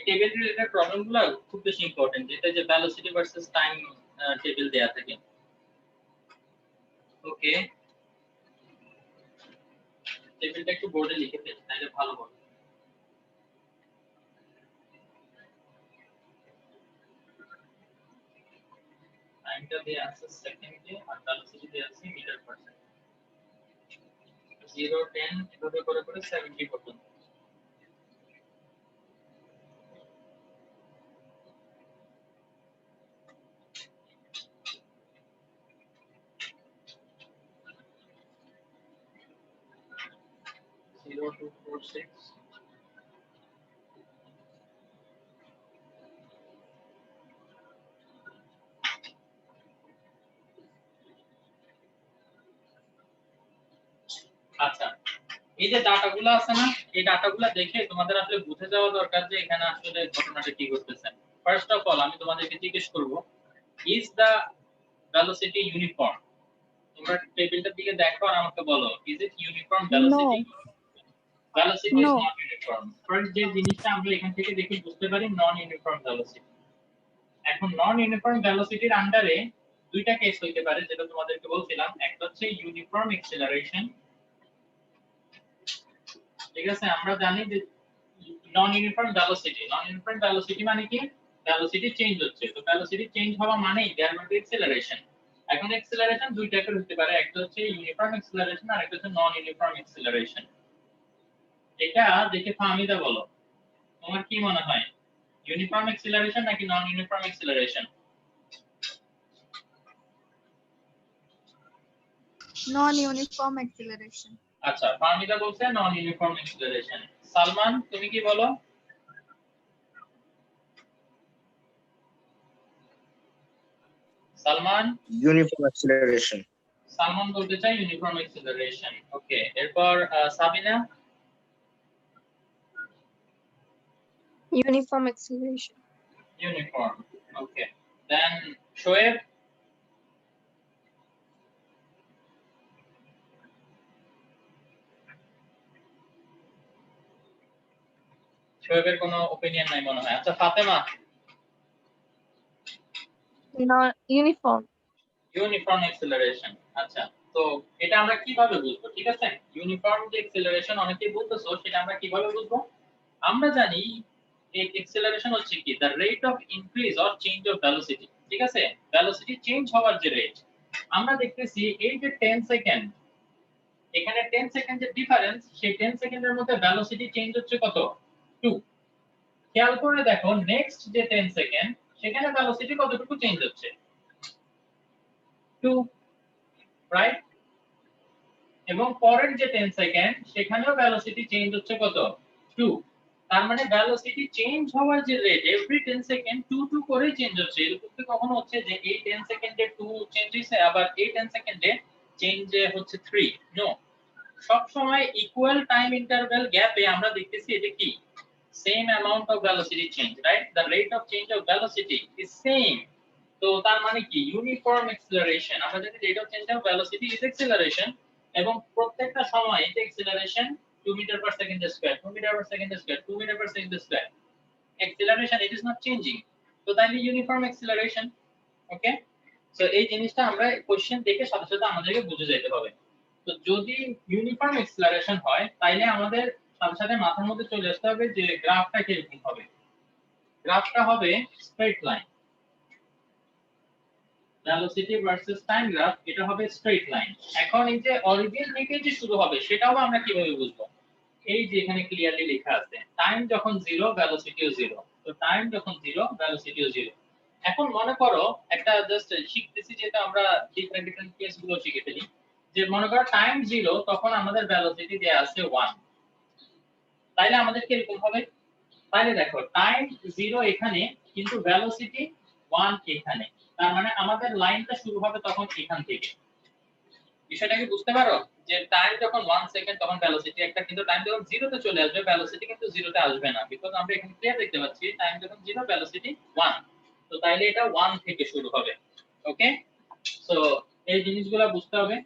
Table related প্রবলেমগুলো খুব বেশি ইম্পর্টেন্ট, যেটা যে ভেলোসিটি ভার্সেস টাইম টেবিল দেয়া থাকে। ওকে, টেবিলটা একটু বোর্ডে লিখে ফেল, তাহলে ভালো হবে। টাইমটা দেয়া আছে সেকেন্ডে আর ভেলোসিটি দেয়া আছে মিটার পার সেকেন্ড। 0 10 এভাবে করে করে 70 পর্যন্ত। Zero two four six. আচ্ছা, এই যে ডাটাগুলো আছে না, এই ডাটাগুলো দেখে তোমাদের আসলে বুঝে যাওয়া দরকার যে এখানে আসলে ঘটনাটা কি ঘটতেছে। ফার্স্ট অফ অল আমি তোমাদেরকে জিজ্ঞেস করব, ইজ দা ভেলোসিটি ইউনিফর্ম? তোমরা টেবিলটার দিকে দেখো আর আমাকে বলো, is it uniform velocity? Velocity is not uniform. First যে জিনিসটা আমরা এখান থেকে দেখে বুঝতে পারি নন ইউনিফর্ম ভেলোসিটি। এখন নন ইউনিফর্ম ভেলোসিটির আন্ডারে দুইটা কেস হইতে পারে, যেটা তোমাদেরকে বলছিলাম। একটা হচ্ছে ইউনিফর্ম অ্যাক্সিলারেশন, ঠিক আছে? আমরা জানি যে নন ইউনিফর্ম ভেলোসিটি মানে কি? ভেলোসিটি চেঞ্জ হচ্ছে। তো ভেলোসিটি চেঞ্জ হওয়া মানেই দেয়ার উইল বি অ্যাক্সিলারেশন। এখন অ্যাক্সিলারেশন দুই টাইপের হতে পারে, একটা হচ্ছে ইউনিফর্ম অ্যাক্সিলারেশন আর একটা হচ্ছে নন ইউনিফর্ম অ্যাক্সিলারেশন। এটা দেখে ফাহমিদা বলো, তোমার কি মনে হয়, ইউনিফর্ম অ্যাক্সিলারেশন নাকি নন ইউনিফর্ম অ্যাক্সিলারেশন? নন ইউনিফর্ম অ্যাক্সিলারেশন। আচ্ছা, ফাহমিদা বলছে নন ইউনিফর্ম অ্যাক্সিলারেশন। সালমান তুমি কি বলো? Salman uniform acceleration. সালমান বলতে চাই ইউনিফর্ম অ্যাক্সিলারেশন। ওকে, এরপর Sabina? Uniform acceleration. Uniform. Okay, then Shoaib? শোয়েবের কোনো অপিনিয়ন নাই মনে হয়। আচ্ছা ফাতেমা? ইউনিফর্ম। Uniform acceleration. আচ্ছা, তো এটা আমরা কিভাবে বুঝবো? ঠিক আছে, ইউনিফর্ম যে অ্যাক্সিলারেশন অনেকেই বলতেছো, সেটা আমরা কিভাবে বুঝবো? আমরা জানি এই অ্যাক্সিলারেশন হচ্ছে কি, the rate of increase or change of velocity. ঠিক আছে, ভেলোসিটি চেঞ্জ হওয়ার যে রেট, আমরা দেখতেছি এই যে 10 সেকেন্ড, এখানে 10 সেকেন্ডের ডিফারেন্স, সেই 10 সেকেন্ডের মধ্যে ভেলোসিটি চেঞ্জ হচ্ছে কত? 2। খেয়াল করে দেখো নেক্সট যে 10 সেকেন্ড, সেখানে ভেলোসিটি কতটুকু চেঞ্জ হচ্ছে? 2, রাইট? এবং পরের যে 10 সেকেন্ড, সেখানেও ভেলোসিটি চেঞ্জ হচ্ছে কত? 2। তার মানে ভেলোসিটি চেঞ্জ হওয়ার যে রেট, এভরি 10 সেকেন্ড 2 2 করে চেঞ্জ হচ্ছে। এরকম কি কখনো হচ্ছে যে এই 10 সেকেন্ডে 2 চেঞ্জ হইছে, আবার এই 10 সেকেন্ডে চেঞ্জ হচ্ছে 3? নো, সব সময় ইকুয়াল টাইম ইন্টারভ্যাল গ্যাপে আমরা দেখতেছি এটা কি same amount of velocity change, right? The rate of change of velocity is same. তো তার মানে কি ইউনিফর্ম অ্যাক্সিলারেশন, আমরা জানি rate of change of velocity is acceleration, এবং প্রত্যেকটা সময় এটা acceleration 2 metre per second square, 2 metre per second square, 2 metre per second square. Acceleration it is not changing, তো তাহলে ইউনিফর্ম অ্যাক্সিলারেশন। ওকে, সো এই জিনিসটা আমরা কোশ্চেন দেখে সাথে সাথে আমাদেরকে বুঝে যেতে হবে। তো যদি ইউনিফর্ম অ্যাক্সিলারেশন হয়, তাইলে আমাদের সাথে সাথে মাথার মধ্যে চলে আসতে হবে যে গ্রাফটা কিরকম হবে। গ্রাফটা হবে straight line, velocity versus time graph, এটা হবে স্ট্রেট লাইন। এখন এই যে অরিজিন থেকে যে শুরু হবে, সেটাও আমরা কিভাবে বুঝবো? এই যে এখানে ক্লিয়ারলি লেখা আছে টাইম যখন 0 ভেলোসিটিও 0, তো টাইম যখন 0 ভেলোসিটিও 0। এখন মনে করো একটা জাস্ট শিখতেছি, যেটা আমরা ডিফারেন্ট ডিফারেন্ট কেস গুলো শিখে ফেলি, যে মনে করো টাইম 0, তখন আমাদের ভেলোসিটি দেয়া আছে 1, তাইলে আমাদের কি এরকম হবে? তাহলে দেখো টাইম 0 এখানে, কিন্তু ভেলোসিটি 1 এখানে, তার মানে আমাদের লাইনটা শুরু হবে তখন এখান থেকে। বিষয়টা কি বুঝতে পারো? যে টাইম যখন 1 সেকেন্ড তখন ভেলোসিটি একটা, কিন্তু টাইম যখন 0 তে চলে আসবে ভেলোসিটি কিন্তু 0 তে আসবে না, বিকজ আমরা এখানে ক্লিয়ার দেখতে পাচ্ছি টাইম যখন 0 ভেলোসিটি 1, তো তাইলে এটা 1 থেকে শুরু হবে। ওকে, সো এই জিনিসগুলো বুঝতে হবে।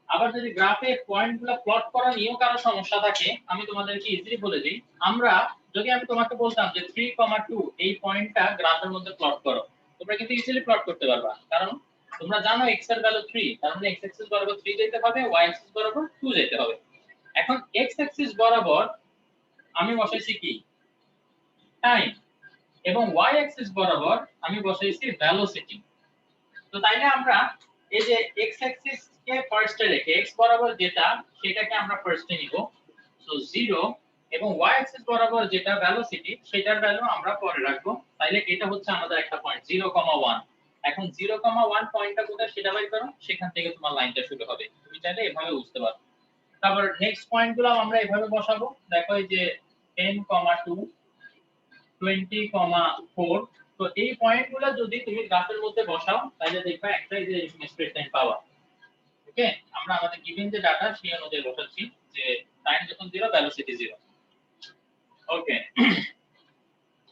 আবার যদি গ্রাফে পয়েন্টগুলো প্লট করা নিয়েও কারো সমস্যা থাকে আমি তোমাদেরকে ইজিলি বলে দিই। আমরা যদি আমি তোমাকে বলতাম যে 3,2 এই পয়েন্টটা গ্রাফের মধ্যে প্লট করো, তোমরা কিন্তু ইজিলি প্লট করতে পারবা, কারণ তোমরা জানো x এর ভ্যালু 3, তার মানে x অ্যাক্সিস বরাবর 3 যেতে হবে, y অ্যাক্সিস বরাবর 2 যেতে হবে। এখন x অ্যাক্সিস বরাবর আমি বসাইছি কি টাইম, এবং y অ্যাক্সিস বরাবর আমি বসাইছি ভেলোসিটি। তো তাইলে আমরা এই যে x অ্যাক্সিস কে ফার্স্টে রেখে x বরাবর যেটা সেটাকে আমরা ফার্স্টে নিব, সো 0, এবং y অ্যাক্সিস বরাবর যেটা ভেলোসিটি সেটার ভ্যালু আমরা পরে রাখবো। তাইলে এটা হচ্ছে আমাদের একটা পয়েন্ট 0,1। এখন 0,1 পয়েন্টটা কোথায় সেটা বের করো, সেখান থেকে তোমার লাইনটা শুরু হবে। তুমি চাইলে এভাবে বুঝতে পারো। তারপর নেক্সট পয়েন্টগুলো আমরা এভাবে বসাবো। দেখো এই যে 10,2 20,4, তো এই পয়েন্টগুলো যদি তুমি গ্রাফের মধ্যে বসাও তাহলে দেখবা একটা এই যে স্ট্রেট লাইন পাওয়া। ওকে, আমরা আমাদের গিভেন যে ডাটা সেই অনুযায়ী বসাচ্ছি যে টাইম যখন 0 ভেলোসিটি 0। ওকে,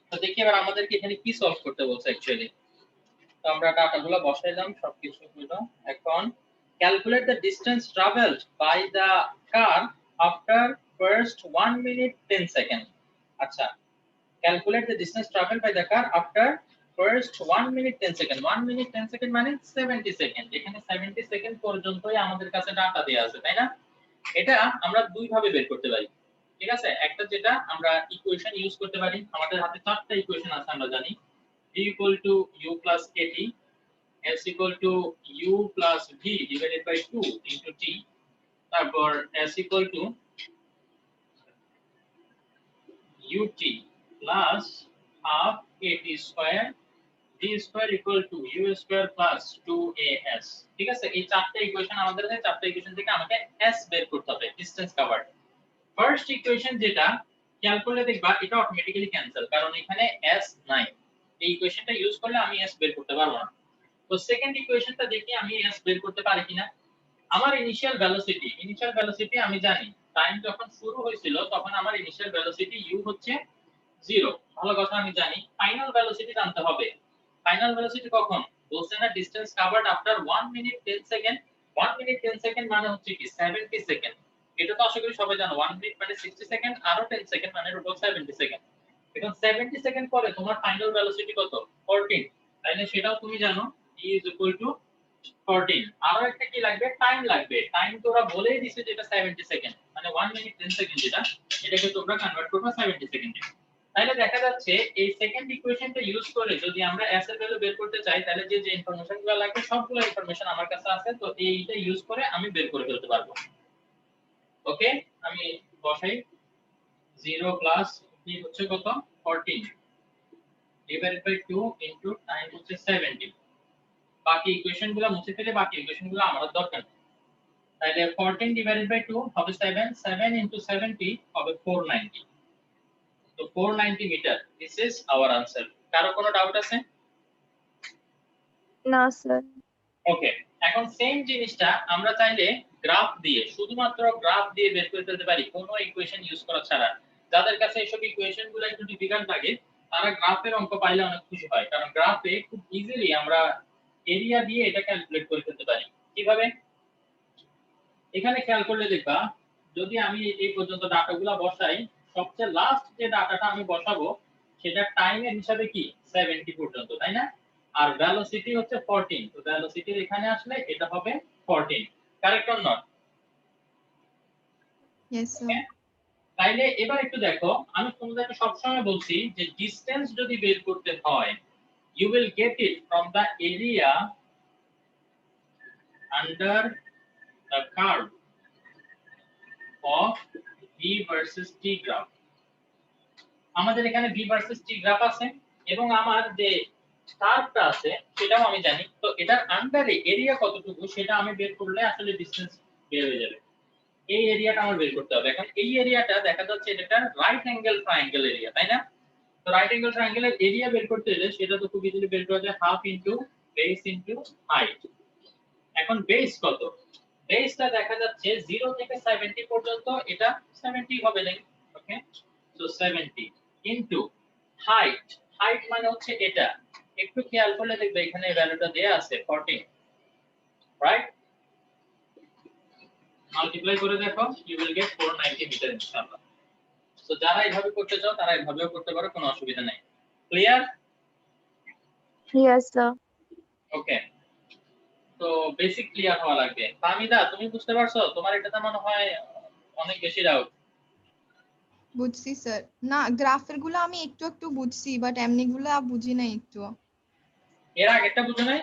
তো দেখি এবার আমাদেরকে এখানে কি সলভ করতে বলছে অ্যাকচুয়ালি। তো আমরা ডাটাগুলো বসাইলাম সবকিছু হলো। এখন calculate the distance travelled by the car after first 1 minute 10 second. আচ্ছা, calculate the distance traveled by the car after first 1 minute 10 second। 1 minute 10 second মানে 70 সেকেন্ড। এখানে 70 সেকেন্ড পর্যন্তই আমাদের কাছে ডাটা দেয়া আছে, তাই না? এটা আমরা দুই ভাবে বের করতে পারি, ঠিক আছে? একটা যেটা আমরা ইকুয়েশন ইউজ করতে পারি, আমাদের হাতে চারটা ইকুয়েশন আছে আমরা জানি। v u plus at, s u plus v divided by 2 into t, তারপর s ut plus half at square v square equal to u square plus 2as। ঠিক আছে, এই চারটি ইকুয়েশন আমাদের আছে। চারটি ইকুয়েশন থেকে আমাকে s বের করতে হবে, ডিসটেন্স কভারড। ফার্স্ট ইকুয়েশন যেটা ক্যালকুলেট দেখবা এটা অটোমেটিক্যালি ক্যান্সেল, কারণ এখানে s নাই। এই ইকুয়েশনটা ইউজ করলে আমি s বের করতে পারবো না। তো সেকেন্ড ইকুয়েশনটা দেখি আমি s বের করতে পারি কিনা। আমার ইনিশিয়াল ভেলোসিটি আমি জানি, টাইম যখন শুরু হয়েছিল তখন আমার ইনিশিয়াল ভেলোসিটি u হচ্ছে 0, ভালো কথা আমি জানি। ফাইনাল ভেলোসিটি জানতে হবে। ফাইনাল ভেলোসিটি কখন বলছে না, distance covered after 1 minute 10 second. 1 minute 10 second মানে হচ্ছে কি 70 সেকেন্ড। এটা তো আশা করি সবাই জানো, 1 মিনিট মানে 60 সেকেন্ড, আরো 10 সেকেন্ড মানে টোটাল 70 সেকেন্ড। এখন 70 সেকেন্ড পরে তোমার ফাইনাল ভেলোসিটি কত? 14। তাইলে সেটাও তুমি জানো, e is equal to 14। আরো একটা কি লাগবে? টাইম লাগবে। টাইম তো ওরা বলেই দিছে যেটা 70 সেকেন্ড, মানে 1 মিনিট 10 সেকেন্ড যেটা, এটাকে তোমরা কনভার্ট করবে 70 সেকেন্ডে। তাহলে দেখা যাচ্ছে এই সেকেন্ড ইকুয়েশনটা ইউজ করে যদি আমরা s এর ভ্যালু বের করতে চাই, তাহলে যে যে ইনফরমেশনগুলো লাগবে সবগুলো ইনফরমেশন আমার কাছে আছে, তো এইটা ইউজ করে আমি বের করে ফেলতে পারবো। ওকে, আমি বসাই 0 প্লাস কি হচ্ছে কত 14 ডিভাইডেড বাই 2 ইনটু টাইম হচ্ছে 70। বাকি ইকুয়েশনগুলো মুছে ফেলে বাকি ইকুয়েশনগুলো আমার দরকার নেই। তাহলে 14 ডিভাইডেড বাই 2 হবে 7, 7 ইনটু 70 হবে 490। তো 490 মিটার, দিস ইজ আওয়ার আনসার। কারো কোনো ডাউট আছে? না স্যার। ওকে, এখন সেম জিনিসটা আমরা চাইলে গ্রাফ দিয়ে, শুধুমাত্র গ্রাফ দিয়ে বের করে ফেলতে পারি, কোনো ইকুয়েশন ইউজ করা ছাড়া। যাদের কাছে এইসব ইকুয়েশনগুলো একটু ডিফিকাল্ট লাগে তারা গ্রাফের অঙ্ক পাইলে অনেক খুশি হয়, কারণ গ্রাফে খুব ইজিলি আমরা এরিয়া দিয়ে এটা ক্যালকুলেট করে ফেলতে পারি। কিভাবে? এখানে খেয়াল করলে দেখবা, যদি আমি এই পর্যন্ত ডাটাগুলো বসাই, সবচেয়ে লাস্ট যে ডাটাটা আমি বসাবো সেটা টাইমের হিসাবে কি 70 পর্যন্ত, তাই না? আর ভেলোসিটি হচ্ছে 14, তো ভেলোসিটির এখানে আসলে এটা হবে 14। Correct or not? Yes sir. তাইলে এবার একটু দেখো, আমি তোমাদেরকে সবসময় বলছি যে ডিসটেন্স যদি বের করতে হয়, you will get it from the area under the curve of v versus t graph। আমাদের এখানে v ভার্সেস t গ্রাফ আছে এবং আমার যে কার্ভটা আছে সেটাও আমি জানি। তো এটার আন্ডারে এরিয়া কতটুকু সেটা আমি বের করলে আসলে ডিসটেন্স বের হয়ে যাবে। এই এরিয়াটা আমার বের করতে হবে। এখন এই এরিয়াটা দেখা যাচ্ছে এটা রাইট অ্যাঙ্গেল ট্রায়াঙ্গেল এরিয়া, তাই না? তো রাইট অ্যাঙ্গেল ট্রায়াঙ্গেলের এরিয়া বের করতে হলে সেটা তো খুব ইজিলি বের করা যায়, half into base into height. এখন বেস কত? বেসটা দেখা যাচ্ছে 0 থেকে 70 পর্যন্ত, এটা 70 হবে লেন্থ। ওকে, সো 70 ইনটু হাইট। হাইট মানে হচ্ছে এটা, একটু খেয়াল করলে দেখবে এখানে ভ্যালুটা দেয়া আছে 14, রাইট? মাল্টিপ্লাই করে দেখো, you will get 490 মিটার ইনশাআল্লাহ। তো যারা এইভাবে করতে চাও তারা এইভাবেও করতে পারো, কোনো অসুবিধা নেই। ক্লিয়ার? Yes, sir. ওকে, তো বেসিক ক্লিয়ার হওয়া লাগবে। ফাহমিদা, তুমি বুঝতে পারছো? তোমার এটাতে মনে হয় অনেক বেশি ডাউট। বুঝছি স্যার। না, গ্রাফের গুলো আমি একটু একটু বুঝছি, বাট এমনি গুলো বুঝি নাই একটু। এর আগেরটা বুঝো নাই?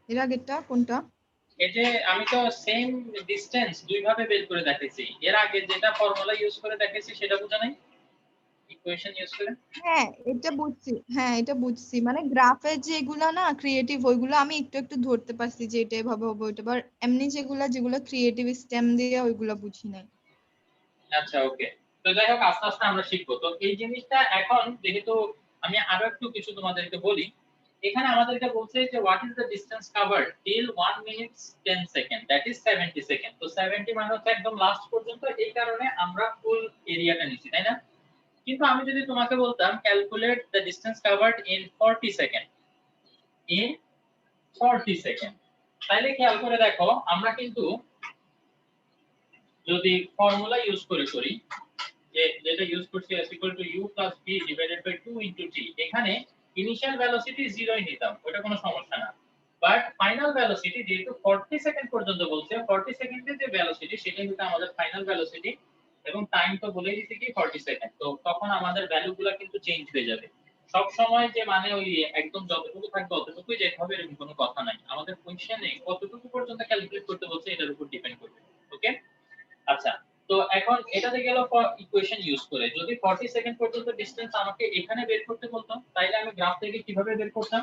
এর আগেরটা কোনটা? এই যে আমি তো সেম ডিসটেন্স দুই ভাবে বের করে দেখাইছি। এর আগে যেটা ফর্মুলা ইউজ করে দেখাইছি সেটা বুঝো নাই? ইকুয়েশন ইউজ করে। হ্যাঁ, এটা বুঝছি। হ্যাঁ, এটা বুঝছি। মানে গ্রাফের যেগুলো না ক্রিয়েটিভ, ওইগুলো আমি একটু একটু ধরতে পারছি যে এটা এভাবে হবে ওইটা। বাট এমনি যেগুলো ক্রিয়েটিভ স্টেম দিয়ে ওইগুলো বুঝি নাই। আচ্ছা, ওকে। তো যাই হোক, আস্তে আস্তে আমরা শিখবো। তো এই জিনিসটা এখন যেহেতু আমি আরো একটু কিছু তোমাদেরকে বলি, এখানে আমাদেরকে বলছে যে what is the distance covered till 1 minute 10 second, that is 70 second. তো 70 মানে হচ্ছে একদম লাস্ট পর্যন্ত, এই কারণে আমরা ফুল এরিয়াটা নিছি, তাই না? কিন্তু আমি যদি তোমাকে বলতাম calculate the distance covered in 40 second, in 40 second, তাহলে খেয়াল করে দেখো আমরা কিন্তু যদি ফর্মুলা ইউজ করে করি, যেটা ইউজ করছি s u + v divided by 2 * t, এখানে ইনিশিয়াল ভেলোসিটি 0ই নিতাম, ওটা কোনো সমস্যা না। বাট ফাইনাল ভেলোসিটি যেহেতু 40 সেকেন্ড পর্যন্ত বলছে, 40 সেকেন্ডের যে ভেলোসিটি সেটাই হচ্ছে আমাদের ফাইনাল ভেলোসিটি, এবং টাইম তো বলেই দিছি কি 40 সেকেন্ড। তো তখন আমাদের ভ্যালুগুলো কিন্তু চেঞ্জ হয়ে যাবে। সব সময় যে মানে ওই একদম যতটুকু থাকবে ততটুকুই যেতে হবে এরকম কোনো কথা নাই। আমাদের কোশ্চেনে কতটুকু পর্যন্ত ক্যালকুলেট করতে বলছে এটার উপর ডিপেন্ড করবে। ওকে, আচ্ছা। তো এখন এটাতে গেল ইকুয়েশন ইউজ করে, যদি 40 সেকেন্ড পর্যন্ত ডিসটেন্স আমাকে এখানে বের করতে বলতো, তাইলে আমি গ্রাফ থেকে কিভাবে বের করতাম?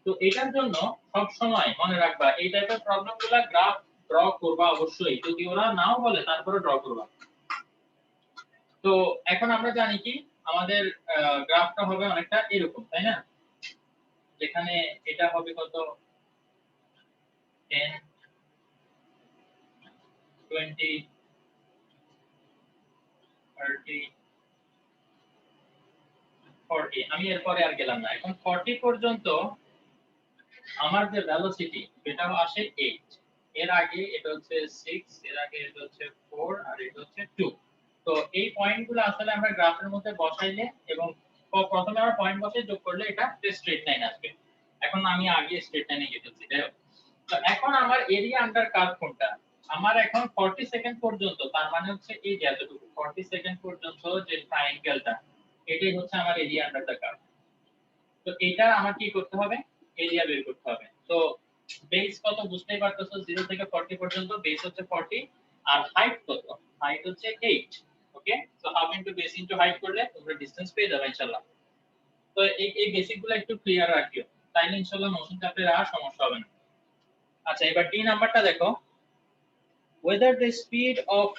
তো এটার জন্য সব সময় মনে রাখবা এই টাইপের প্রবলেমগুলো গ্রাফ ড্র করবা অবশ্যই, যদি ওরা নাও বলে তারপরে ড্র করবা। তো এখন আমরা জানি কি আমাদের গ্রাফটা হবে অনেকটা এরকম, তাই না? যেখানে এটা হবে কত 10 20 30 40, আমি এরপরে আর গেলাম না। এখন 40 পর্যন্ত আমার যে ভেলোসিটি সেটাও আসে 8, এর আগে এটা হচ্ছে 6, এর আগে এটা হচ্ছে 4, আর এটা হচ্ছে 2। তো এই পয়েন্টগুলো আসলে আমরা গ্রাফের মধ্যে বসাইলে এবং প্রথমে আমরা পয়েন্ট বসিয়ে যোগ করলে এটা স্ট্রেট লাইন আসবে। এখন আমি আগে স্ট্রেট লাইনে গেছি, তাই না? তো এখন আমার এরিয়া আন্ডার কার্ভ কোনটা? আমার এখন 40 সেকেন্ড পর্যন্ত, তার মানে হচ্ছে এই যে এতটুকু 40 সেকেন্ড পর্যন্ত যে ট্রায়াঙ্গেলটা, এটাই হচ্ছে আমার এরিয়া আন্ডার দ্য কার্ভ। তো এটা আমার কি করতে হবে? এরিয়া বের করতে হবে। তো বেস কত বুঝতেই পারতেছো, 0 থেকে 40 পর্যন্ত বেস হচ্ছে 40, আর হাইট কত? হাইট হচ্ছে 8। Okay, so half into base into height করলে তোমরা ডিসটেন্স পেয়ে যাবে ইনশাআল্লাহ। তো এই বেসিক গুলো একটু ক্লিয়ার রাখিও, তাইলে ইনশাআল্লাহ মোশন চ্যাপ্টারে আর সমস্যা হবে না। আচ্ছা, এবার ডি নাম্বারটা দেখো, whether the speed of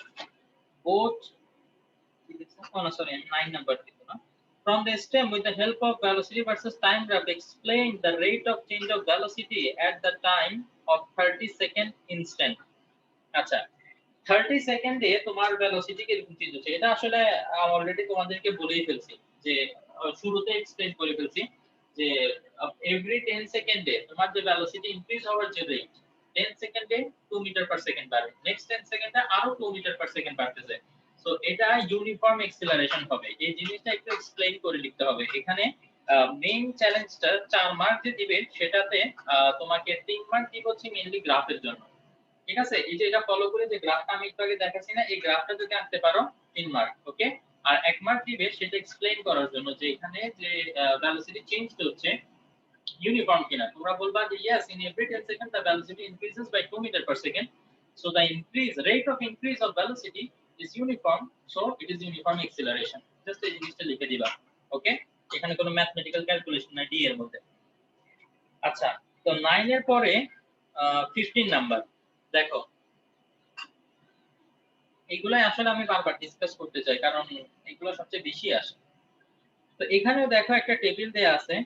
both, oh no, sorry, 9 number from the stem with the help of velocity versus time graph explain the rate of change of velocity at the time of 30 second instant। আচ্ছা, 30 সেকেন্ডে তোমার velocity কিরকম change হচ্ছে, এটা আসলে already তোমাদেরকে বলেই ফেলছি, যে শুরুতে এক্সপ্লেইন করে ফেলছি যে এভরি 10 সেকেন্ডে তোমার যে ভেলোসিটি ইনক্রিজ হওয়ার যে রেট, 10 সেকেন্ডে 2 মিটার পার সেকেন্ড বাড়বে, নেক্সট 10 সেকেন্ডে আরো 2 মিটার পার সেকেন্ড বাড়তেছে। সো এটা ইউনিফর্ম অ্যাক্সিলারেশন হবে। এই জিনিসটা একটু এক্সপ্লেইন করে লিখতে হবে। এখানে মেইন চ্যালেঞ্জটা 4 মার্ক যে দিবে সেটাতে তোমাকে 3 মার্ক দিব হচ্ছে মেইনলি গ্রাফের জন্য। ঠিক আছে, এই যে এটা ফলো করে যে গ্রাফটা আমি একটু আগে দেখাচ্ছি না, এই গ্রাফটা যদি আনতে পারো 3 মার্ক। ওকে, আর 1 মার্ক দিবে সেটা এক্সপ্লেইন করার জন্য যে এখানে যে ভেলোসিটি চেঞ্জ হচ্ছে ইউনিফর্ম কিনা। তোমরা বলবা যে yes, in every 10 seconds the velocity increases by 2 meter per second, so the rate of increase of velocity is uniform, so it is uniform acceleration। Just এই জিনিসটা লিখে দিবা। ওকে, এখানে কোনো ম্যাথমেটিক্যাল ক্যালকুলেশন নাই ডি এর মধ্যে। আচ্ছা, তো 9 এর পরে 15 নাম্বার দেখো, এগুলাই আসলে আমি বারবার ডিসকাস করতে চাই কারণ এগুলো সবচেয়ে বেশি আসে। তো এখানেও দেখো একটা টেবিল দেয়া আছে,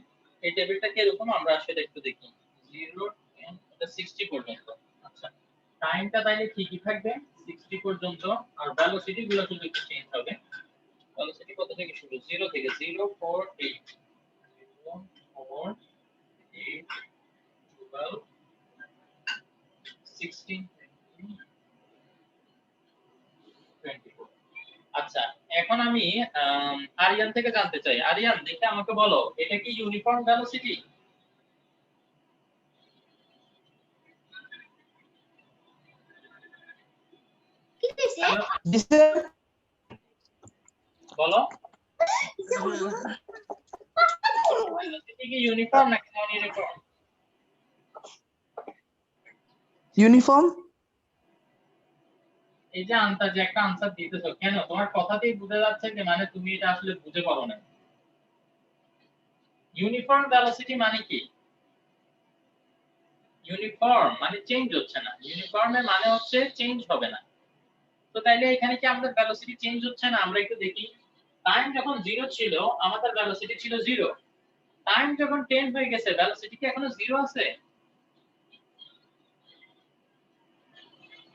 এই টেবিলটা কি এরকম, আমরা সেটা একটু দেখি। 0 10 এটা 60 পর্যন্ত। আচ্ছা, টাইমটা তাইলে ঠিকই থাকবে 60 পর্যন্ত, আর ভেলোসিটি গুলো শুধু একটু চেঞ্জ হবে। ভেলোসিটি কত থেকে শুরু? 0 থেকে 0 4 8 0 4 8 12 16 24। আচ্ছা, এখন আমি আরিয়ান থেকে জানতে চাই। আরিয়ান, দেখে আমাকে বলো, এটা কি ইউনিফর্ম ভেলোসিটি? Hello? জি স্যার। বলো, ভেলোসিটি কি ইউনিফর্ম নাকি নন ইউনিফর্ম? ইউনিফর্ম। এই যে যে একটা আনসার দিতেছো, কেন? তোমার কথাতেই বোঝা যাচ্ছে যে মানে তুমি এটা আসলে বুঝে পারো না। ইউনিফর্ম ভেলোসিটি মানে কি? ইউনিফর্ম মানে চেঞ্জ হচ্ছে না, ইউনিফর্মের মানে হচ্ছে চেঞ্জ হবে না। তো তাইলে এখানে কি আমাদের ভেলোসিটি চেঞ্জ হচ্ছে না? আমরা একটু দেখি। টাইম যখন 0 ছিল আমাদের ভেলোসিটি ছিল 0। টাইম যখন 10 হয়ে গেছে ভেলোসিটি কি এখনো 0 আছে?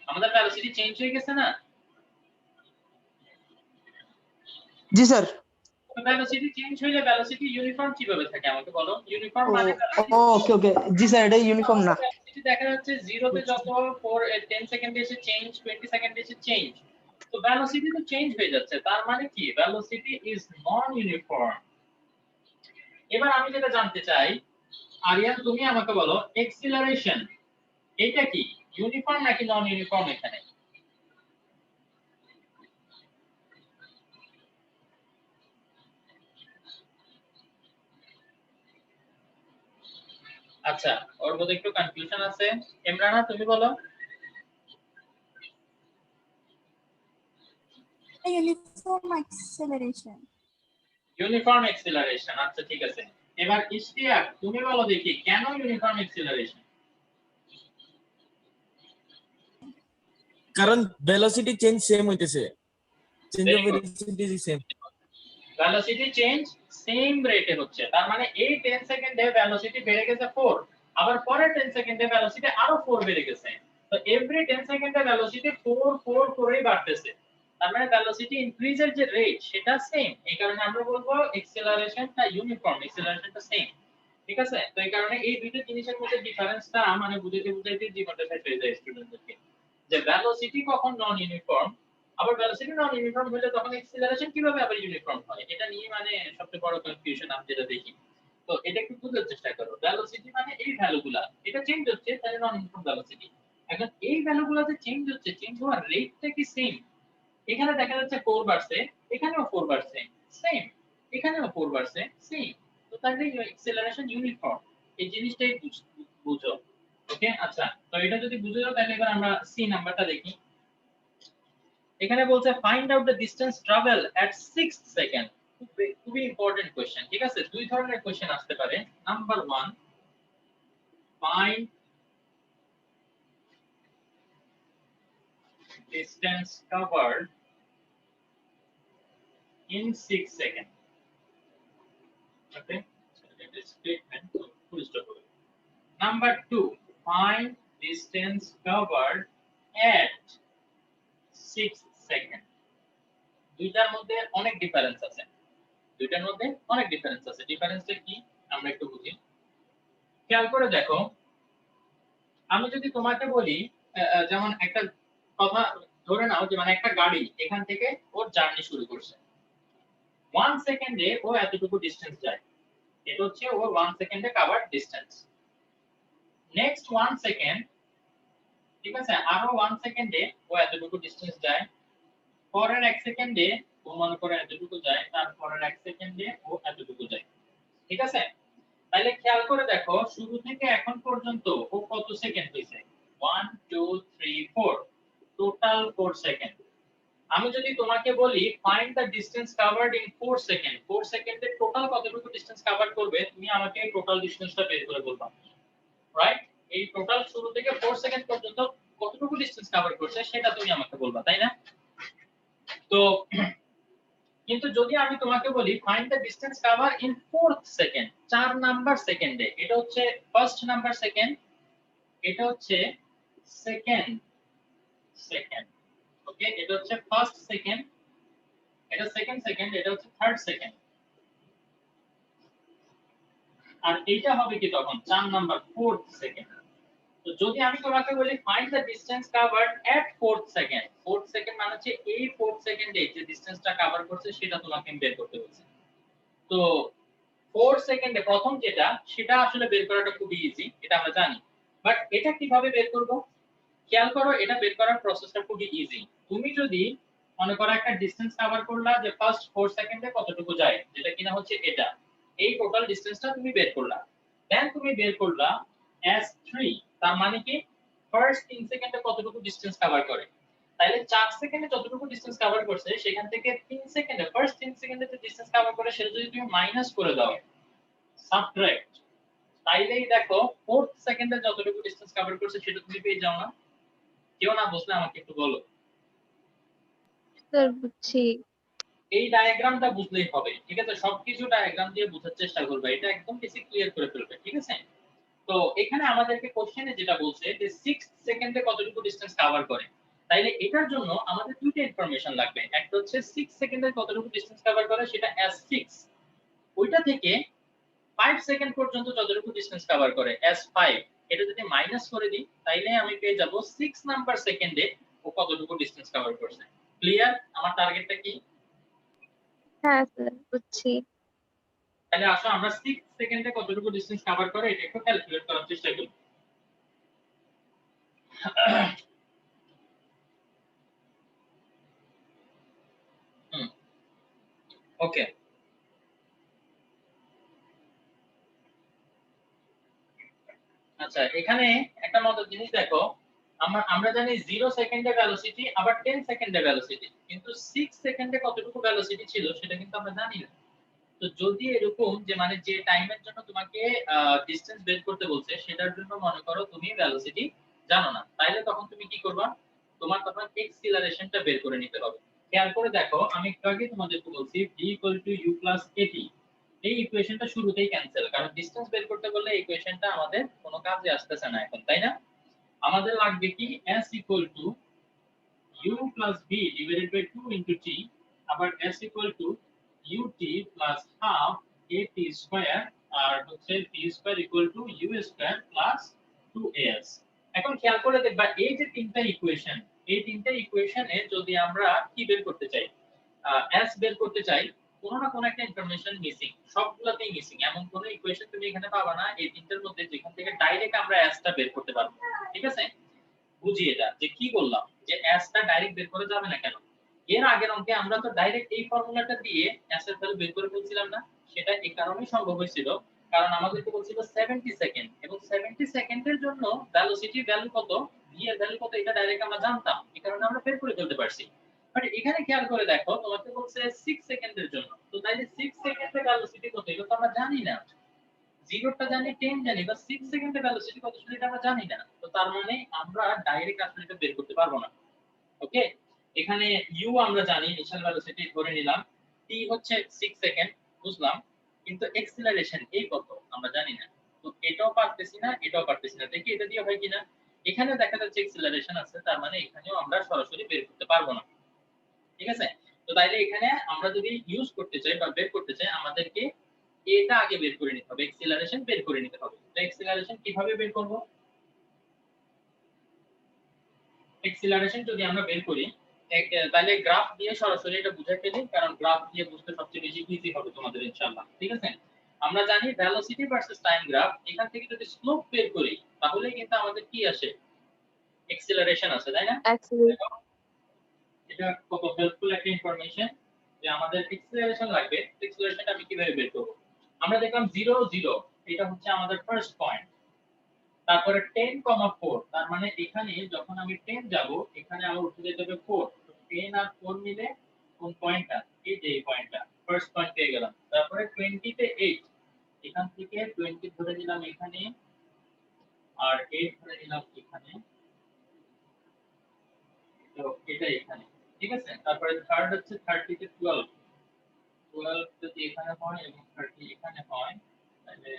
আমাদের ভেলোসিটি চেঞ্জ হয়ে গেছে না? জি স্যার। তো ভেলোসিটি চেঞ্জ হইলে ভেলোসিটি ইউনিফর্ম কিভাবে থাকে আমাকে বলো? ইউনিফর্ম মানে ওকে ওকে, জি স্যার, এটা ইউনিফর্ম না। ভেলোসিটি দেখা যাচ্ছে 0 তে যত 10 সেকেন্ডে এসে চেঞ্জ, 20 সেকেন্ডে এসে চেঞ্জ। তো ভেলোসিটি তো চেঞ্জ হয়ে যাচ্ছে, তার মানে কি ভেলোসিটি ইজ নন ইউনিফর্ম। এবার আমি যেটা জানতে চাই, আরিয়ান তুমি আমাকে বলো, এক্সিলারেশন এটা কি ইউনিফর্ম নাকি নন ইউনিফর্ম এখানে? আচ্ছা, ওর মধ্যে একটু কনফিউশন আছে। ইমরানা তুমি বলো। Uniform acceleration. ইউনিফর্ম এক্সিলারেশন, আচ্ছা ঠিক আছে। এবার ইশতিয়াক তুমি বলো দেখি কেন ইউনিফর্ম এক্সিলারেশন? কারণ ভেলোসিটি চেঞ্জ সেম হইতেছে, change of velocity is same. Velocity change same রেটে হচ্ছে, তার মানে এই 10 সেকেন্ডে ভেলোসিটি বেড়ে গেছে 4, আবার পরের 10 সেকেন্ডে ভেলোসিটি আরো 4 বেড়ে গেছে। তো এভরি 10 সেকেন্ডে ভেলোসিটি 4 4 করেই বাড়তেছে, তার মানে ভেলোসিটি ইনক্রিজের যে রেট সেটা সেম। এই কারণে আমরা বলবো এক্সেলারেশনটা ইউনিফর্ম, এক্সেলারেশনটা সেম। ঠিক আছে? তো এই কারণে এই দুইটা জিনিসের মধ্যে ডিফারেন্সটা মানে বুঝাইতে বুঝাইতে জীবনটা শেষ হয়ে যায় স্টুডেন্টদেরকে, যে ভেলোসিটি কখন নন ইউনিফর্ম, আবার ভেলোসিটি নন ইউনিফর্ম হলে তখন এক্সিলারেশন কিভাবে আবার ইউনিফর্ম হয়, এটা নিয়ে মানে সবচেয়ে বড় কনফিউশন আমি যেটা দেখি। তো এটা একটু বুঝার চেষ্টা করো। ভেলোসিটি মানে এই ভ্যালুগুলা, এটা চেঞ্জ হচ্ছে, তাহলে নন ইউনিফর্ম ভেলোসিটি। এখন এই ভ্যালুগুলা যে চেঞ্জ হচ্ছে, চেঞ্জ হওয়ার রেটটা কি সেম? এখানে দেখা যাচ্ছে 4 বাড়ছে, এখানেও 4 বাড়ছে, সেম। এখানেও 4 বাড়ছে, সেম। তো তাহলে এক্সিলারেশন ইউনিফর্ম, এই জিনিসটাই বুঝো। ওকে, আচ্ছা, তো এটা যদি বুঝে যাও তাহলে এবার আমরা সি নাম্বারটা দেখি। এখানে বলছে find out the distance travel at 6th second. খুবই ইম্পর্টেন্ট কোশ্চেন। ঠিক আছে, দুই ধরনের কোশ্চেন আসতে পারে। Number 1, find distance covered in 6 second. Okay, it is statement, so full stop হবে। Number 2, find distance covered at 6 second। দুইটার মধ্যে অনেক ডিফারেন্স আছে, দুইটার মধ্যে অনেক ডিফারেন্স আছে। ডিফারেন্সটা কি আমরা একটু বুঝি। খেয়াল করে দেখো, আমি যদি তোমাকে বলি যেমন একটা কথা ধরে নাও যে মানে একটা গাড়ি এখান থেকে ওর জার্নি শুরু করছে, 1 সেকেন্ডে ও এতটুকু ডিসটেন্স যায়, এটা হচ্ছে ওর 1 সেকেন্ডে কভার ডিসটেন্স। নেক্সট 1 সেকেন্ড, ঠিক আছে, আরো 1 সেকেন্ডে ও এতটুকু ডিসটেন্স যায়, পরের 1 সেকেন্ডে ও মনে করে এতটুকু যায়, তারপরের 1 সেকেন্ডে ও এতটুকু যায়। ঠিক আছে, তাহলে খেয়াল করে দেখো শুরু থেকে এখন পর্যন্ত ও কত সেকেন্ড হইছে, 1 2 3 4, টোটাল 4 সেকেন্ড। আমি যদি তোমাকে বলি find the distance covered in 4 second, 4 সেকেন্ডে টোটাল কতটুকু ডিসটেন্স কভার করবে, তুমি আমাকে এই টোটাল ডিসটেন্সটা বের করে বলবা। রাইট, এই টোটাল শুরু থেকে 4 সেকেন্ড পর্যন্ত কতটুকু ডিসটেন্স কভার করছে সেটা তুমি আমাকে বলবা, তাই না? তো কিন্তু যদি আমি তোমাকে বলি find the distance cover in 4th second, 4 number সেকেন্ডে, এটা হচ্ছে ফার্স্ট নাম্বার সেকেন্ড, এটা হচ্ছে সেকেন্ড সেকেন্ড। ওকে, এটা হচ্ছে ফার্স্ট সেকেন্ড, এটা সেকেন্ড সেকেন্ড, এটা হচ্ছে থার্ড সেকেন্ড, আর এইটা হবে কি তখন 4 নাম্বার 4th সেকেন্ড। তো যদি আমি তোমাকে বলি find the distance covered at 4th second, 4th second কারণ হচ্ছে এই 4 সেকেন্ডে যে ডিসটেন্সটা কভার করছে সেটা তোমাকে বের করতে বলছে। তো 4 সেকেন্ডে প্রথম যেটা সেটা আসলে বের করাটা খুব ইজি, এটা আমরা জানি। বাট এটা কিভাবে বের করব? খেয়াল করো, এটা বের করার প্রসেসটা খুবই ইজি। তুমি যদি মনে করো একটা ডিসটেন্স কভার করলা যে ফার্স্ট 4 সেকেন্ডে কতটুকু যায়, যেটা কিনা হচ্ছে এটা, এই টোটাল ডিসটেন্সটা তুমি বের করলা। দেন তুমি বের করলা s3, তার মানে কি ফার্স্ট 3 সেকেন্ডে কতটুকু ডিসটেন্স কভার করে। তাহলে 4 সেকেন্ডে যতটুকু ডিসটেন্স কভার করছে সেখান থেকে 3 সেকেন্ডে ফার্স্ট 3 সেকেন্ডে যে ডিসটেন্স কভার করে সেটা যদি তুমি মাইনাস করে দাও, সাবট্রাক্ট, তাইলেই দেখো 4th সেকেন্ডে যতটুকু ডিসটেন্স কভার করছে সেটা তুমি পেয়ে যাও না? কেউ না বুঝলে আমাকে একটু বলো। স্যার বুঝছি। এই ডায়াগ্রামটা বুঝলেই হবে, ঠিক আছে? সবকিছু ডায়াগ্রাম দিয়ে বোঝার চেষ্টা করবে, এটা একদম বেসিক ক্লিয়ার করে ফেলবে, ঠিক আছে? তো এখানে আমাদেরকে কোশ্চেনে যেটা বলছে যে 6 সেকেন্ডে কতটুকু ডিসটেন্স কভার করে, তাইলে এটার জন্য আমাদের দুটো ইনফরমেশন লাগবে। একটা হচ্ছে 6 সেকেন্ডে কতটুকু ডিসটেন্স কভার করে সেটা s6, ওইটা থেকে 5 সেকেন্ড পর্যন্ত যতটুকু ডিসটেন্স কভার করে s5, এটা যদি মাইনাস করে দিই তাইলে আমি পেয়ে যাব 6 নাম্বার সেকেন্ডে ও কতটুকু ডিসটেন্স কভার করছে। ক্লিয়ার? আমার টার্গেটটা কি? হ্যাঁ স্যার বুঝছি। তাহলে আসো আমরা 6 সেকেন্ডে কতটুকু ডিসটেন্স কভার করে এটা একটু ক্যালকুলেট করার চেষ্টা করি। ওকে, আচ্ছা এখানে একটা মজার জিনিস দেখো, আমরা জানি 0 সেকেন্ডে ভেলোসিটি আবার 10 সেকেন্ডে ভেলোসিটি, কিন্তু 6 সেকেন্ডে কতটুকু ভেলোসিটি ছিল সেটা কিন্তু আমরা জানি না। তো যদি এরকম যে মানে যে টাইমের জন্য তোমাকে ডিসটেন্স বের করতে বলছে সেটার জন্য মনে করো তুমি ভেলোসিটি জানো না, তাইলে তখন তুমি কি করবা? তোমার তখন এক্সিলারেশনটা বের করে নিতে হবে। খেয়াল করে দেখো, আমি একটু আগে তোমাদেরকে বলছি v u + at, এই ইকুয়েশনটা শুরুতেই ক্যান্সেল, কারণ ডিসটেন্স বের করতে বললে এই ইকুয়েশনটা আমাদের কোনো কাজে আসতেছে না এখন, তাই না? আমাদের লাগবে কি s u + v / 2 t, আবার s ut + half at square, আর হচ্ছে t স্কয়ার = u² + 2as। এখন খেয়াল করে দেখবা এই যে তিনটা ইকুয়েশন, এই তিনটা ইকুয়েশনে যদি আমরা কি বের করতে চাই, s বের করতে চাই, কোনো না কোনো একটা ইনফরমেশন মিসিং, সবগুলোতেই মিসিং। এমন কোনো ইকুয়েশন তুমি এখানে পাবা না এই তিনটার মধ্যে যেখান থেকে ডাইরেক্ট আমরা s টা বের করতে পারবো, ঠিক আছে? বুঝি এটা যে কি বললাম, যে s টা ডাইরেক্ট বের করে যাবে না কেন? এর আগের অঙ্কে আমরা তো ডাইরেক্ট এই ফর্মুলাটা দিয়ে s এর ভ্যালু বের করে ফেলছিলাম না? সেটা এই কারণেই সম্ভব হয়েছিল কারণ আমাদেরকে বলছিল 70 সেকেন্ড, এবং 70 সেকেন্ডের জন্য ভেলোসিটি ভ্যালু কত, v এর ভ্যালু কত, এটা ডাইরেক্ট আমরা জানতাম, এই কারণে আমরা বের করে ফেলতে পারছি। বাট এখানে খেয়াল করে দেখো, তোমাকে বলছে 6 সেকেন্ডের জন্য, তো তাইলে 6 সেকেন্ডের ভেলোসিটি কত এটা তো আমরা জানি না। 0 টা জানি, 10 জানি, বা 6 সেকেন্ডের ভেলোসিটি কত সেটা আমরা জানি না। তো তার মানে আমরা ডাইরেক্ট আসলে এটা বের করতে পারবো না। ওকে, এখানে u আমরা জানি, ইনিশিয়াল ভেলোসিটি ধরে নিলাম, t হচ্ছে 6 সেকেন্ড, বুঝলাম, কিন্তু এক্সিলারেশন এই কত আমরা জানি না। তো এটাও পারতেছি না, এটাও পারতেছি না, দেখি এটা দিয়ে হয় কিনা। এখানে দেখা যাচ্ছে এক্সিলারেশন আছে, তার মানে এখানেও আমরা সরাসরি বের করতে পারবো না, ঠিক আছে? তো তাইলে এখানে আমরা যদি ইউজ করতে চাই বা বের করতে চাই, আমাদেরকে এটা আগে বের করে নিতে হবে, এক্সিলারেশন বের করে নিতে হবে। তো এক্সিলারেশন কিভাবে বের করব? এক্সিলারেশন যদি আমরা বের করি তাহলে গ্রাফ দিয়ে সরাসরি এটা বুঝে ফেলি, কারণ গ্রাফ দিয়ে বুঝতে সবচেয়ে বেশি ইজি হবে তোমাদের ইনশাআল্লাহ, ঠিক আছে? আমরা জানি ভেলোসিটি ভার্সেস টাইম গ্রাফ, এখান থেকে যদি স্লোপ বের করি তাহলে কিন্তু আমাদের কি আসে, এক্সিলারেশন আসে, তাই না? এটা কত হেল্পফুল একটা ইনফরমেশন যে আমাদের এক্সিলারেশন লাগবে। এক্সিলারেশনটা আমি কিভাবে বের করব? আমরা দেখলাম 0 0, এটা হচ্ছে আমাদের ফার্স্ট পয়েন্ট। তারপরে 10, 4, তার মানে এখানে যখন আমি 10 যাব এখানে আমার উঠে যেতে হবে 4, তো 10 আর 4 মিলে কোন পয়েন্টটা, এই যে এই পয়েন্টটা, ফার্স্ট পয়েন্ট পেয়ে গেলাম। তারপরে 20 তে 8, এখান থেকে 20 ধরে নিলাম এখানে, আর 8 ধরে নিলাম এখানে, তো এটা এখানে, ঠিক আছে? তারপরে থার্ড হচ্ছে 30 তে 12, 12 যদি এখানে হয় এবং 30 এখানে হয়, তাহলে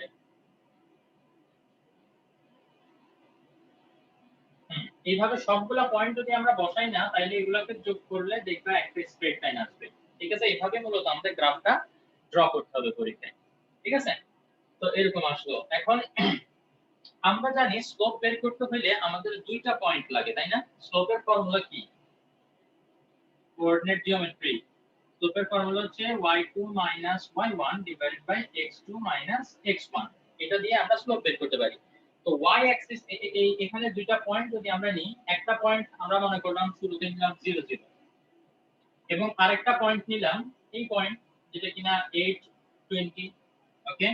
এইভাবে সবগুলা পয়েন্ট যদি আমরা বসাই না, তাহলে এগুলোকে যোগ করলে দেখবা একটা স্ট্রেট লাইন আসবে, ঠিক আছে? এইভাবে মূলত আমাদের গ্রাফটা ড্র করতে হবে পরীক্ষায়, ঠিক আছে? তো এরকম আসলো। এখন আমরা জানি স্লোপ বের করতে হলে আমাদের দুইটা পয়েন্ট লাগে, তাই না? স্লোপের ফর্মুলা কি? কোঅর্ডিনেট জিওমেট্রি স্লোপের ফর্মুলা হচ্ছে y2 y1 divided by x2 x1 এটা দিয়ে আমরা স্লোপ বের করতে পারি। তো y অ্যাক্সিস এই এখানে দুইটা পয়েন্ট যদি আমরা নিই, একটা পয়েন্ট আমরা মনে করলাম শুরুতে নিলাম 0 0 এবং আরেকটা পয়েন্ট নিলাম এই পয়েন্ট যেটা কিনা 8 20। ওকে,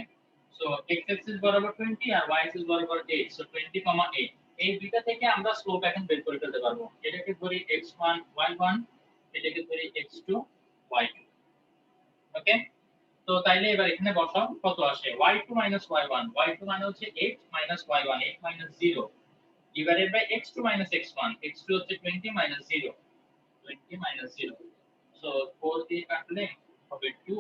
সো x অ্যাক্সিস বরাবর 20 আর y অ্যাক্সিস বরাবর 8, সো 20, 8 এই দুইটা থেকে আমরা স্লোপ এখন বের করে ফেলতে পারবো। এটাকে ধরি x1 y1, এটাকে ধরি x2 y2। ওকে, তো তাইলে এবার এখানে বসাও কত আসে y2 y1, y2 মানে হচ্ছে 8 y1 8 0 divided by x2 x1, x2 হচ্ছে 20 0 20 0, সো 4 দিয়ে কাটলে হবে 2,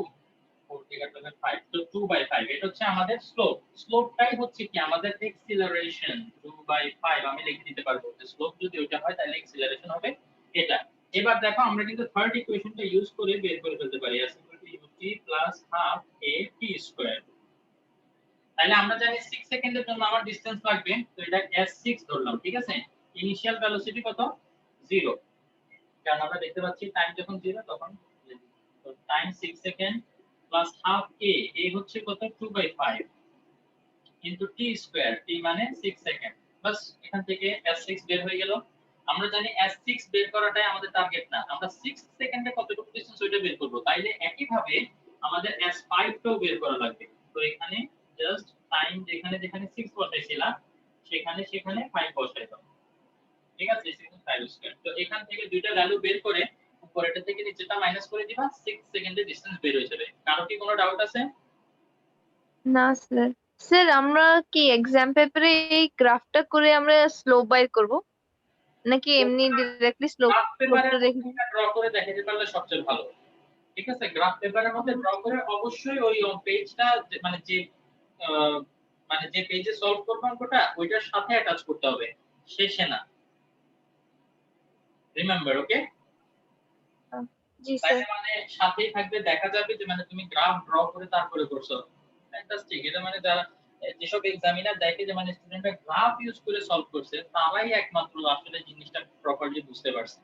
4 দিয়ে কাটলে 5, তো 2/5 এটা হচ্ছে আমাদের স্লোপ। স্লোপটাই হচ্ছে কি আমাদের এক্সিলারেশন 2/5 আমি লিখে দিতে পারবো যে স্লোপ যদি ওটা হয় তাহলে এক্সিলারেশন হবে এটা। এবার দেখো আমরা কিন্তু থার্ড ইকুয়েশনটা ইউজ করে বের করে ফেলতে পারি s ut plus half a t square। তাহলে আমরা জানি 6 সেকেন্ডের জন্য আমার ডিসটেন্স লাগবে, তো এটা s6 ধরলাম, ঠিক আছে। ইনিশিয়াল ভেলোসিটি কত 0, কারণ আমরা দেখতে পাচ্ছি টাইম যখন 0 তখন, তো time 6 second plus half a হচ্ছে কত 2/5 ইনটু t স্কয়ার, t মানে 6 সেকেন্ড, বাস এখান থেকে s6 বের হয়ে গেল। আমরা জানি s6 বের করাটাই আমাদের টার্গেট না, আমরা 6 সেকেন্ডে কতটুকু ডিসটেন্স ওইটা বের করব। তাইলে একই ভাবে আমাদের s5 টাও বের করা লাগবে। তো এখানে জাস্ট টাইম যেখানে যেখানে 6 বসাইছিলাম সেখানে 5 বসাই দাও, ঠিক আছে, 6/5 স্কয়ার। তো এখান থেকে দুইটা ভ্যালু বের করে উপরেটা থেকে নিচেটা মাইনাস করে দিবা, 6 সেকেন্ডে ডিসটেন্স বের হয়ে যাবে। কারো কি কোনো ডাউট আছে? না স্যার। স্যার আমরা কি এক্সাম পেপারে এই গ্রাফটা করে আমরা স্লোপ বাইর করব নাকি এমনি ডাইরেক্টলি গ্রাফ পেপারে স্লোপটা রেখে দিই? ড্র করে দেখাতে পারলে সবচেয়ে ভালো, ঠিক আছে। গ্রাফ পেপারের মধ্যে ড্র করে অবশ্যই ওই পেজটা মানে যে আহ, মানে যে পেজে সলভ করব অঙ্কটা ওইটার সাথে অ্যাটাচ করতে হবে, শেষে না। রিমেম্বার, ওকে? জি স্যার। তাইলে মানে সাথেই থাকবে, দেখা যাবে যে মানে তুমি গ্রাফ ড্র করে তারপরে করছো। ফ্যান্টাস্টিক। এটা মানে যারা যেসব এক্সামিনার দেখে যে মানে স্টুডেন্টরা গ্রাফ ইউজ করে সলভ করছে তারাই একমাত্র আসলে জিনিসটা প্রপারলি বুঝতে পারছে,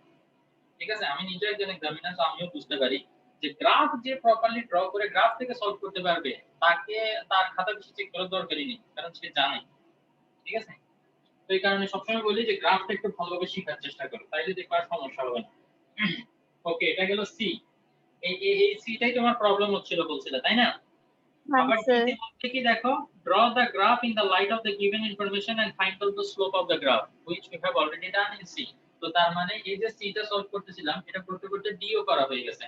ঠিক আছে। আমি নিজে একজন এক্সামিনার, তো আমিও বুঝতে পারি যে গ্রাফ যে প্রপারলি ড্র করে গ্রাফ থেকে সলভ করতে পারবে তাকে তার খাতা বেশি চেক করার দরকারই নেই, কারণ সে জানে, ঠিক আছে। তো এই কারণে সবসময় বলি যে গ্রাফটা একটু ভালোভাবে শেখার চেষ্টা করো, তাইলে দেখবে আর সমস্যা হবে না। ওকে, এটা গেল সি। এই সিটাই তোমার প্রবলেম হচ্ছিল বলছিলে, তাই না? হ্যাঁ আবার স্যার। ডিতে বলতে কি দেখো, draw the graph in the light of the given information and find out the slope of the graph which we have already done in C। তো তার মানে এই যে C টা সলভ করতেছিলাম এটা করতে করতে D ও করা হয়ে গেছে।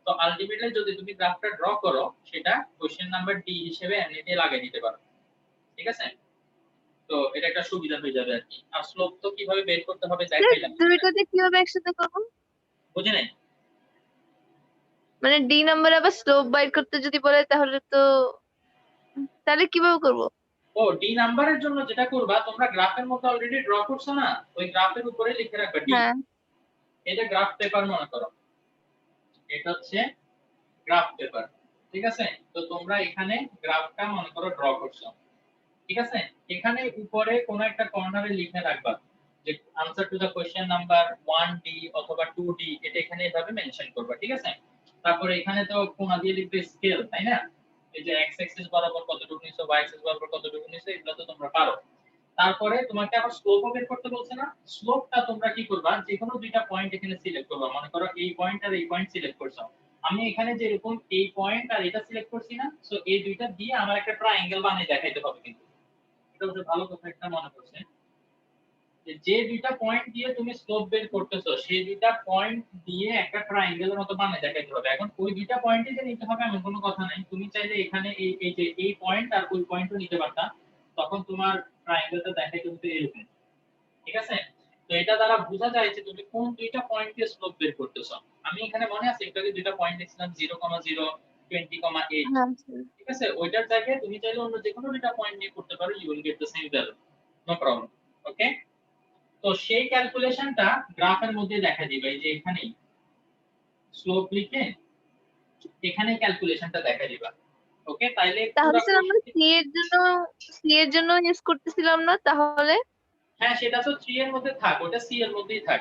তো আলটিমেটলি যদি তুমি গ্রাফটা ড্র করো সেটা কোশ্চেন নাম্বার D হিসেবে এমনিতে লাগিয়ে দিতে পারো, ঠিক আছে। তো এটা একটা সুবিধা হয়ে যাবে আর কি। আর স্লোপ তো কিভাবে বের করতে হবে স্যার দেখাইলাম, দুইটাতে কিভাবে একসাথে করব? বুঝে নাই? মানে ডি নাম্বার আবার স্লোপ বাইর করতে যদি বলে তাহলে কিভাবে করব? ও, ডি নাম্বারের জন্য যেটা করবা, তোমরা গ্রাফের মধ্যে অলরেডি ড্র করছো না, ওই গ্রাফের উপরে লিখে রাখবা ডি। হ্যাঁ। এটা গ্রাফ পেপার মনে করো, এটা হচ্ছে গ্রাফ পেপার, ঠিক আছে। তো তোমরা এখানে গ্রাফটা মনে করো ড্র করছো, ঠিক আছে। এখানে উপরে কোন একটা কর্নারে লিখে রাখবা যে answer to the question number 1D অথবা 2D, এটা এখানে এভাবে মেনশন করবা, ঠিক আছে। তারপরে এখানে তো কোণা দিয়ে লিখবে স্কেল, তাই না? এই যে x অ্যাক্সিস বরাবর কতটুকু নিছো, y অ্যাক্সিস বরাবর কতটুকু নিছো, এগুলো তো তোমরা পারো। তারপরে তোমাকে আবার স্লোপ বের করতে বলছে না, স্লোপটা তোমরা কি করবা, যে কোনো দুইটা পয়েন্ট এখানে সিলেক্ট করবা। মনে করো এই পয়েন্ট আর এই পয়েন্ট সিলেক্ট করছো, আমি এখানে যে এরকম এই পয়েন্ট আর এটা সিলেক্ট করছি না, সো এই দুইটা দিয়ে আমার একটা ট্রায়াঙ্গেল বানিয়ে দেখাইতে হবে। কিন্তু এটা হচ্ছে ভালো কথা একটা মনে করছে যে দুইটা পয়েন্ট দিয়ে তুমি স্লোপ বের করতেছো সেই দুইটা পয়েন্ট দিয়ে একটা ট্রায়াঙ্গেলের মতো বানিয়ে দেখাইতে হবে। এখন ওই দুইটা পয়েন্টই যে নিতে হবে এমন কোনো কথা নাই, তুমি চাইলে এখানে এই যে এই পয়েন্ট আর ওই পয়েন্টও নিতে পারতা, তখন তোমার ট্রায়াঙ্গেলটা দেখাইতে হতো এরকম, ঠিক আছে। তো এটা দ্বারা বোঝা যায় যে তুমি কোন দুইটা পয়েন্ট দিয়ে স্লোপ বের করতেছো। আমি এখানে মনে আছে একটু আগে দুইটা পয়েন্ট লিখছিলাম 0,0 20,8, হ্যাঁ স্যার। ঠিক আছে। ওইটার জায়গায় তুমি চাইলে অন্য যে কোনো দুইটা পয়েন্ট নিয়ে করতে পারো, you will get the same value, no problem. Okay, তো সেই ক্যালকুলেশনটা গ্রাফের মধ্যে দেখা দিবে, এই যে এখানেই স্লোপ লিখে এখানে ক্যালকুলেশনটা দেখা দিবা। ওকে, তাইলে তাহলে পুরো স্যার আমরা সি এর জন্য ইউজ করতেছিলাম না তাহলে? হ্যাঁ, সেটা তো 3 এর মধ্যে থাক, ওটা সি এর মধ্যেই থাক,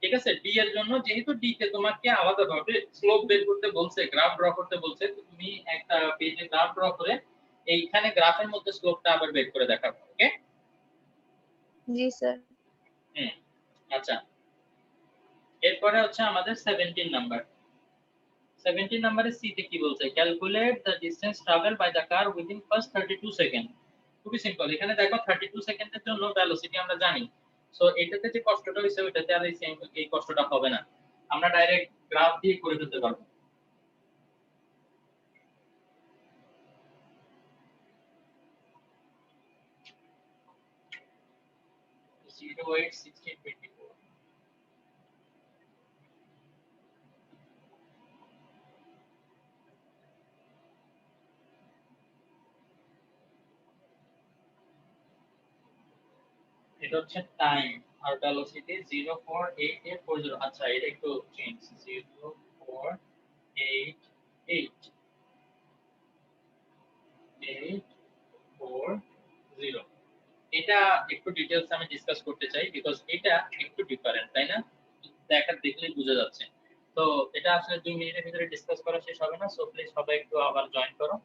ঠিক আছে, ডি এর জন্য যেহেতু ডি তে তোমাকে আলাদাভাবে স্লোপ বের করতে বলছে, গ্রাফ ড্র করতে বলছে, তো তুমি একটা পেজে গ্রাফ ড্র করে এইখানে গ্রাফের মধ্যে স্লোপটা আবার বের করে দেখাবো। ওকে, জি স্যার। আচ্ছা, এরপরে হচ্ছে আমাদের 17 নাম্বার। 17 নাম্বারে সি তে কি বলছে? Calculate the distance travel by the car within first 32 second. খুবই সিম্পল, এখানে দেখো 32 সেকেন্ডের জন্য ভেলোসিটি আমরা জানি। সো এটাতে যে কষ্টটা হইছে ওইটাতে আর এই কষ্টটা হবে না, আমরা ডাইরেক্ট গ্রাফ দিয়ে করে দিতে পারবো। Zero 8 16 24 এটা হচ্ছে টাইম আর ভেলোসিটি 04840। আচ্ছা, এটা একটু চেঞ্জ, 0488840। এটা একটু ডিটেইলস আমি ডিসকাস করতে চাই, বিকজ এটা একটু ডিফারেন্ট, তাই না? দেখলেই বোঝা যাচ্ছে। তো এটা আসলে 2 মিনিটের ভিতরে ডিসকাস করা শেষ হবে না, সো প্লিজ সবাই একটু আবার জয়েন করো।